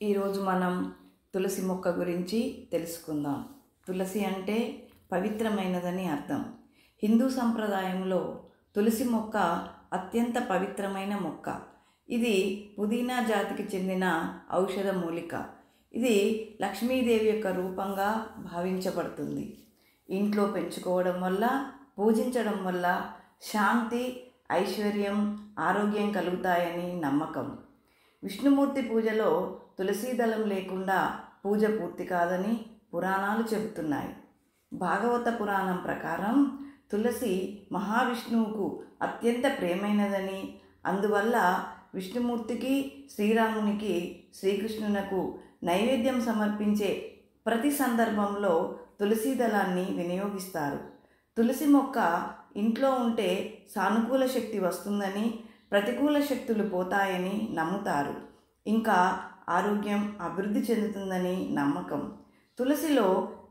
ఈరోజు మనం తులసి మొక్క గురించి తెలుసుకుందాం. తులసి అంటే పవిత్రమైనదని అర్థం. హిందూ సంప్రదాయంలో తులసి మొక్క అత్యంత పవిత్రమైన మొక్క. ఇది పుదీనా జాతికి చెందిన ఔషధ మూలిక. ఇది లక్ష్మీదేవి యొక్క రూపంగా భావించబడుతుంది. ఇంట్లో పెంచుకోవడం వల్ల, పూజించడం వల్ల శాంతి, ఐశ్వర్యం, ఆరోగ్యం కలుగుతాయని నమ్మకం. విష్ణుమూర్తి పూజలో తులసీ దళం లేకుండా పూజ పూర్తి కాదని పురాణాలు చెబుతున్నాయి. భాగవత పురాణం ప్రకారం తులసి మహావిష్ణువుకు అత్యంత ప్రియమైనదని, అందువల్ల విష్ణుమూర్తికి, శ్రీరామునికి, శ్రీకృష్ణునకు నైవేద్యం సమర్పించే ప్రతి సందర్భంలో తులసీ దళాన్ని వినియోగిస్తారు. తులసి మొక్క ఇంట్లో ఉంటే సానుకూల శక్తి వస్తుందని, ప్రతికూల శక్తులు పోతాయని నమ్ముతారు. ఇంకా ఆరోగ్యం అభివృద్ధి చెందుతుందని నమ్మకం. తులసిలో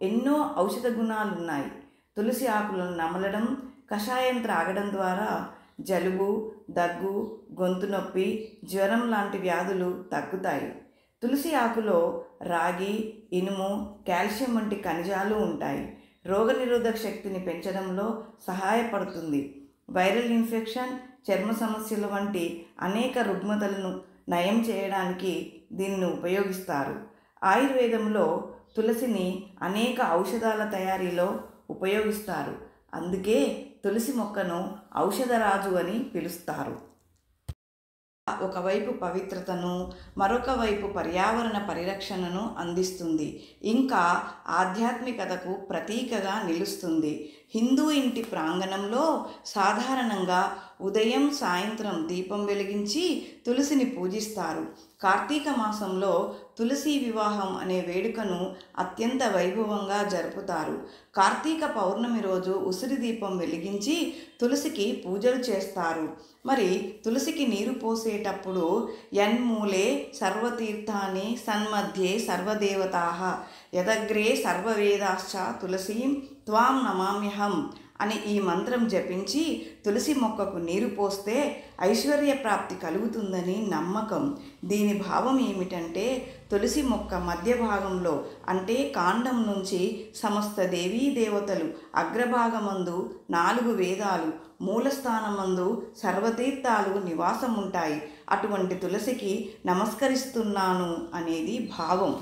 ఎన్నో ఔషధ గుణాలున్నాయి. తులసి ఆకులను నమలడం, కషాయం త్రాగడం ద్వారా జలుబు, దగ్గు, గొంతు నొప్పి, జ్వరం లాంటి వ్యాధులు తగ్గుతాయి. తులసి ఆకులో రాగి, ఇనుము, కాల్షియం వంటి ఖనిజాలు ఉంటాయి. రోగనిరోధక శక్తిని పెంచడంలో సహాయపడుతుంది. వైరల్ ఇన్ఫెక్షన్, చర్మ సమస్యలు వంటి అనేక రుగ్మతలను నయం చేయడానికి దీన్ని ఉపయోగిస్తారు. ఆయుర్వేదంలో తులసిని అనేక ఔషధాల తయారీలో ఉపయోగిస్తారు. అందుకే తులసి మొక్కను ఔషధరాజు అని పిలుస్తారు. ఒకవైపు పవిత్రతను, మరొక వైపు పర్యావరణ పరిరక్షణను అందిస్తుంది. ఇంకా ఆధ్యాత్మికతకు ప్రతీకగా నిలుస్తుంది. హిందూ ఇంటి ప్రాంగణంలో సాధారణంగా ఉదయం, సాయంత్రం దీపం వెలిగించి తులసిని పూజిస్తారు. కార్తీక మాసంలో తులసి వివాహం అనే వేడుకను అత్యంత వైభవంగా జరుపుతారు. కార్తీక పౌర్ణమి రోజు ఉసిరి దీపం వెలిగించి తులసికి పూజలు చేస్తారు. మరి తులసికి నీరు పోసేటప్పుడు యన్మూలే సర్వతీర్థాని సన్మధ్యే సర్వదేవతాః యదగ్రే సర్వవేదాశ్చ తులసీం త్వాం నమామ్యహం అని ఈ మంత్రం జపించి తులసి మొక్కకు నీరు పోస్తే ఐశ్వర్య ప్రాప్తి కలుగుతుందని నమ్మకం. దీని భావం ఏమిటంటే, తులసి మొక్క మధ్య భాగంలో అంటే కాండం నుంచి సమస్త దేవీ దేవతలు, అగ్రభాగమందు 4 వేదాలు, మూలస్థానమందు సర్వతీర్థాలు నివాసముంటాయి. అటువంటి తులసికి నమస్కరిస్తున్నాను అనేది భావం.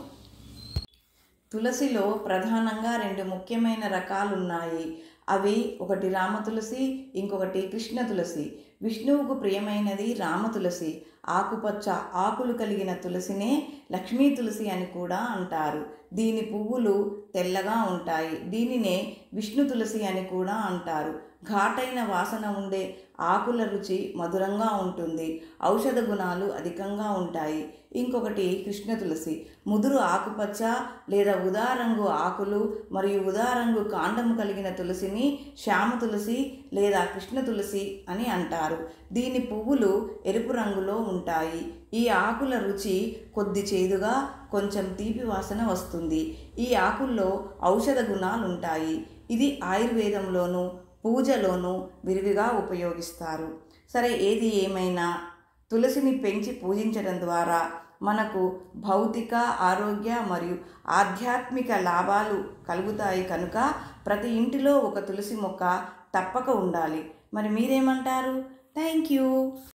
తులసిలో ప్రధానంగా 2 ముఖ్యమైన రకాలున్నాయి. అవి ఒకటి రామ తులసి, ఇంకొకటి కృష్ణ తులసి. విష్ణువుకు ప్రియమైనది రామ తులసి. ఆకుపచ్చ ఆకులు కలిగిన తులసినే లక్ష్మీ తులసి అని కూడా అంటారు. దీని పువ్వులు తెల్లగా ఉంటాయి. దీనినే విష్ణు తులసి అని కూడా అంటారు. ఘాటైన వాసన ఉండే ఆకుల రుచి మధురంగా ఉంటుంది. ఔషధ గుణాలు అధికంగా ఉంటాయి. ఇంకొకటి కృష్ణ తులసి. ముదురు ఆకుపచ్చ లేదా ఊదా రంగు ఆకులు మరియు ఊదా రంగు కాండము కలిగిన తులసిని శ్యామ తులసి లేదా కృష్ణ తులసి అని అంటారు. దీని పువ్వులు ఎరుపు రంగులో ఉంటాయి. ఈ ఆకుల రుచి కొద్ది చేదుగా, కొంచెం తీపి వాసన వస్తుంది. ఈ ఆకుల్లో ఔషధ గుణాలు ఉంటాయి. ఇది ఆయుర్వేదంలోనూ, పూజలోనూ విరివిగా ఉపయోగిస్తారు. సరే, ఏది ఏమైనా తులసిని పెంచి పూజించడం ద్వారా మనకు భౌతిక, ఆరోగ్య మరియు ఆధ్యాత్మిక లాభాలు కలుగుతాయి. కనుక ప్రతి ఇంటిలో ఒక తులసి మొక్క తప్పక ఉండాలి. మరి మీరేమంటారు? Thank you.